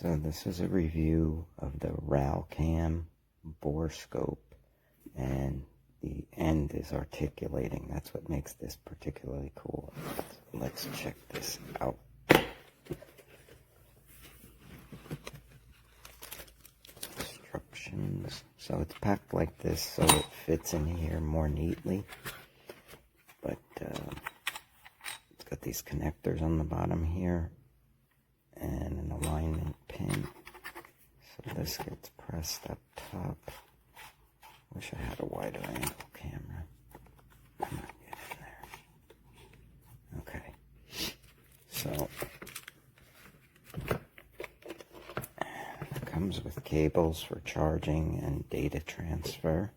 So this is a review of the Ralcam Endoskop, and the end is articulating. That's what makes this particularly cool. Let's check this out. Instructions. So it's packed like this so it fits in here more neatly. But it's got these connectors on the bottom here and an alignment pin. So this gets pressed up top. Wish I had a wider angle camera. Come on, get in there. Okay. So it comes with cables for charging and data transfer.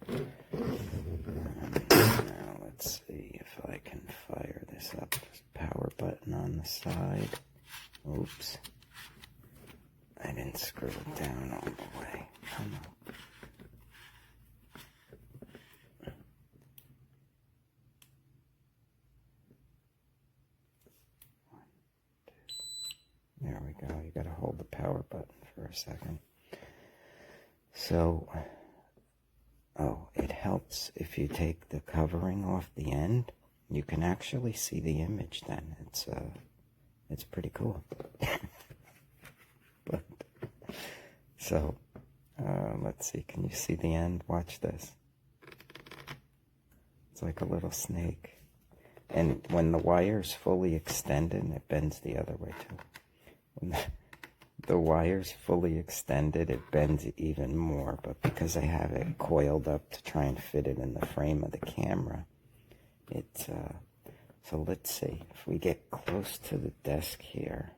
Now let's see if I can fire this up. There's a power button on the side. Oops. I didn't screw it down all the way. Come on. There we go. You gotta hold the power button for a second. So, it helps if you take the covering off the end. You can actually see the image then. It's pretty cool. But, so, let's see. Can you see the end? Watch this. It's like a little snake. And when the wire's fully extended, it bends the other way too. When the wire's fully extended, it bends even more. But because I have it coiled up to try and fit it in the frame of the camera, it's, so let's see. If we get close to the desk here,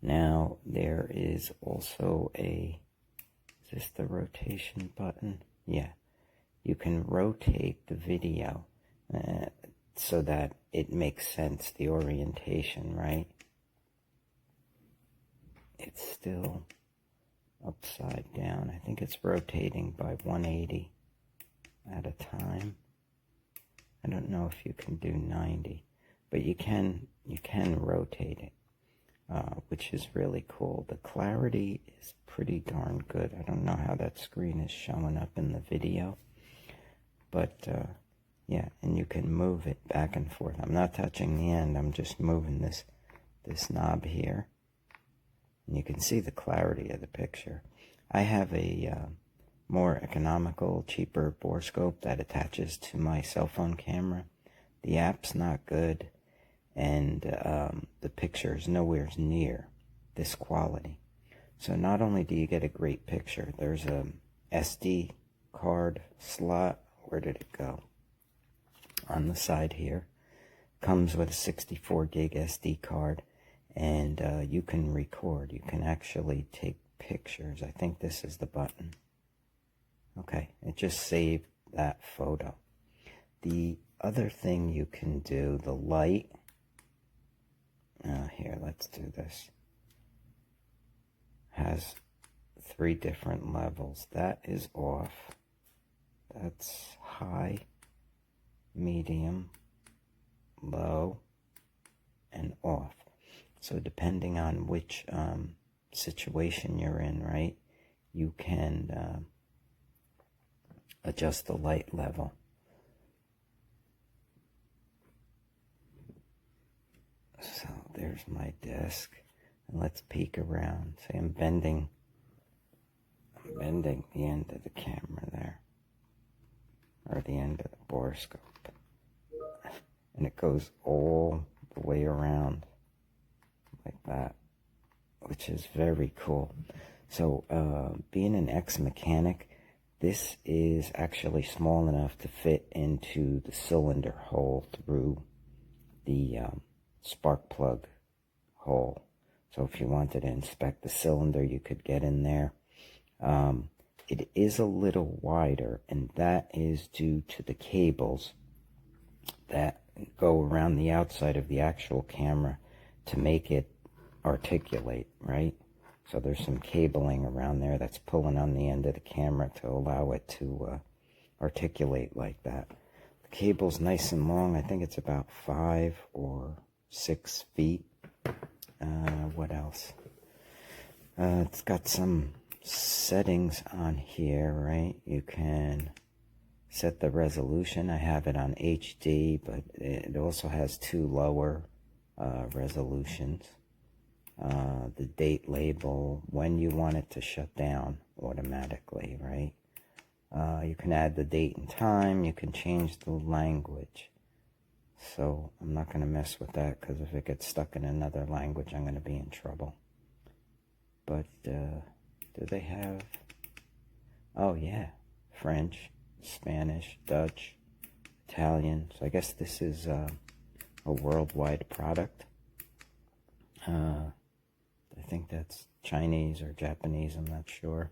now there is also is this the rotation button? Yeah. You can rotate the video so that it makes sense, the orientation, right? It's still upside down. I think it's rotating by 180 at a time. I don't know if you can do 90, but you can rotate it, which is really cool. The clarity is pretty darn good. I don't know how that screen is showing up in the video, but yeah, and you can move it back and forth. I'm not touching the end. I'm just moving this knob here. And you can see the clarity of the picture. I have a more economical, cheaper borescope that attaches to my cell phone camera. The app's not good, and the picture is nowhere near this quality. So not only do you get a great picture, there's a SD card slot. Where did it go? On the side here. Comes with a 64 gig SD card, and you can record. You can actually take pictures. I think this is the button. Okay, it just saved that photo. The other thing you can do, the light. Here, let's do this. Has 3 different levels. That is off. That's high, medium, low, and off. So depending on which situation you're in, right, you can adjust the light level. So there's my desk, and let's peek around. See, I'm bending the end of the camera there, or the end of the borescope, and it goes all the way around like that, which is very cool. So being an ex-mechanic, this is actually small enough to fit into the cylinder hole through the spark plug hole. So if you wanted to inspect the cylinder, you could get in there. It is a little wider, and that is due to the cables that go around the outside of the actual camera to make it articulate, right? So there's some cabling around there that's pulling on the end of the camera to allow it to articulate like that. The cable's nice and long. I think it's about 5 or 6 feet. What else? It's got some settings on here, right? You can set the resolution. I have it on HD, but it also has 2 lower resolutions. The date label, when you want it to shut down automatically, right? You can add the date and time. You can change the language. So I'm not going to mess with that, because if it gets stuck in another language, I'm going to be in trouble. But do they have... Oh yeah, French, Spanish, Dutch, Italian. So I guess this is a worldwide product. I think that's Chinese or Japanese, I'm not sure.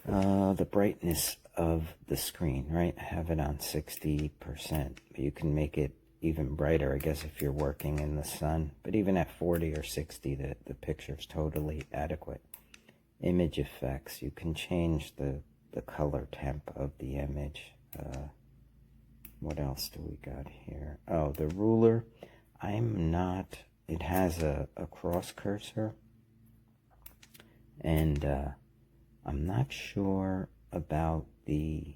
The brightness of the screen, right? I have it on 60%, but you can make it even brighter, I guess, if you're working in the sun. But even at 40 or 60, the picture's totally adequate. Image effects, you can change the color temp of the image. What else do we got here? Oh, the ruler. It has a cross cursor, and I'm not sure about the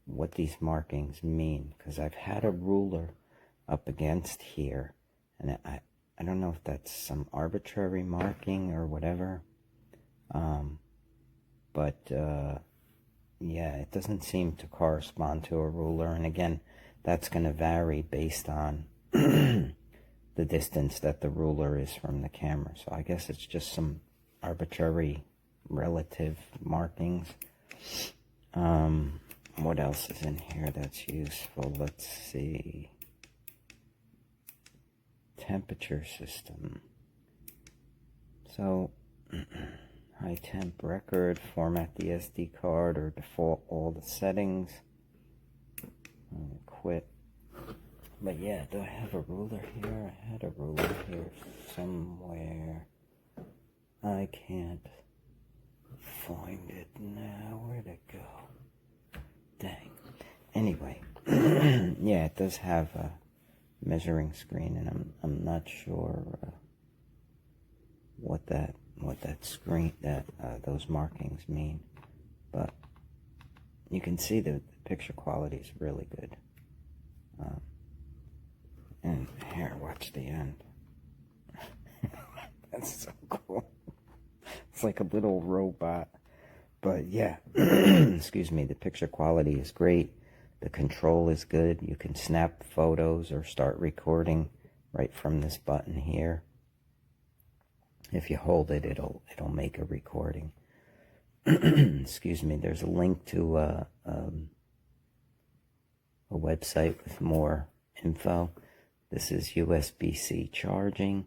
what these markings mean, because I've had a ruler up against here, and I don't know if that's some arbitrary marking or whatever, but yeah, it doesn't seem to correspond to a ruler. And again, that's going to vary based on the distance that the ruler is from the camera. So I guess it's just some arbitrary relative markings. What else is in here that's useful? Let's see. Temperature system. So high temp record, format the SD card or default all the settings. Quit. But yeah, do I have a ruler here? I had a ruler here somewhere. I can't find it now. Where'd it go? Dang. Anyway, yeah, it does have a measuring screen, and I'm not sure what that screen, those markings mean, but you can see the picture quality is really good. And here, watch the end. That's so cool. It's like a little robot. But yeah, excuse me, the picture quality is great. The control is good. You can snap photos or start recording right from this button here. If you hold it, it'll make a recording. Excuse me, there's a link to a website with more info. This is USB-C charging,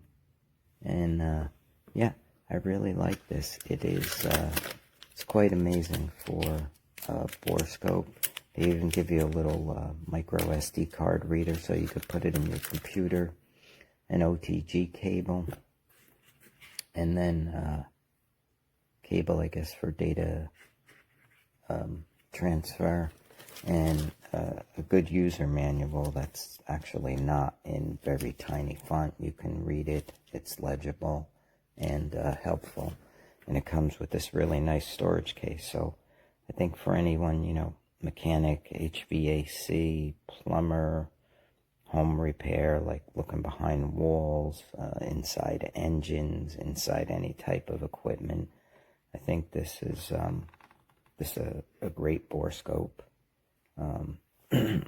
and yeah, I really like this. It is it's quite amazing for borescope. They even give you a little micro SD card reader, so you could put it in your computer, an OTG cable, and then cable, I guess, for data transfer, and a good user manual that's actually not in very tiny font. You can read it, it's legible and helpful, and it comes with this really nice storage case. So I think for anyone, you know, mechanic, HVAC, plumber, home repair, like looking behind walls, inside engines, inside any type of equipment, I think this is a great borescope.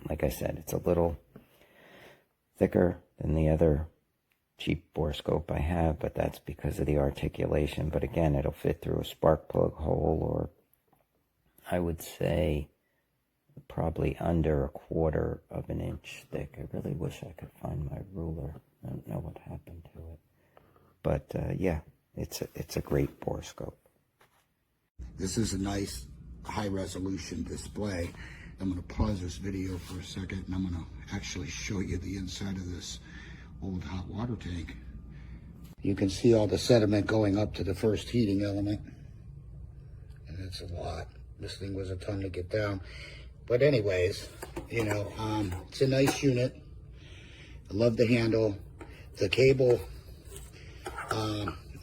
Like I said, it's a little thicker than the other cheap borescope I have, but that's because of the articulation. But again, it'll fit through a spark plug hole, or I would say probably under 1/4 of an inch thick. I really wish I could find my ruler. I don't know what happened to it. But yeah, it's a great borescope. This is a nice high-resolution display. I'm going to pause this video for a second, and I'm going to actually show you the inside of this old hot water tank. You can see all the sediment going up to the first heating element, and it's a lot. This thing was a ton to get down. But anyways, you know, it's a nice unit. I love the handle. The cable,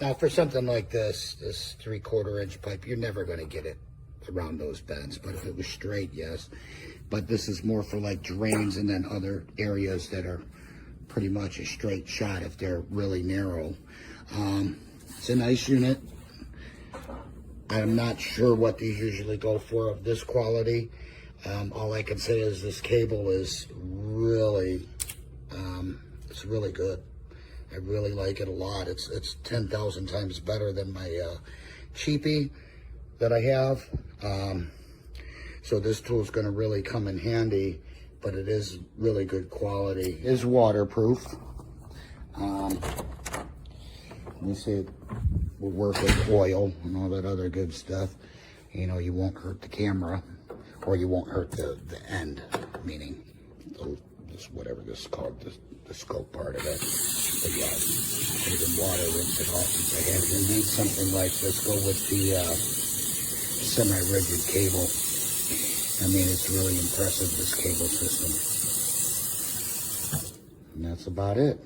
Now for something like this 3/4 inch pipe, you're never going to get it around those bends, but if it was straight, yes. But this is more for like drains and then other areas that are pretty much a straight shot if they're really narrow. It's a nice unit. I'm not sure what these usually go for of this quality. All I can say is this cable is really, it's really good. I really like it a lot. It's 10,000 times better than my cheapie that I have. So this tool is going to really come in handy, but it is really good quality. It is waterproof. Let me see, it will work with oil and all that other good stuff. You know, you won't hurt the camera, or you won't hurt the end, meaning this, whatever this is called, the scope part of it. But yeah, put it in water, rinse it off. If you need something like this, go with the semi-rigid cable. I mean, it's really impressive, this cable system. And that's about it.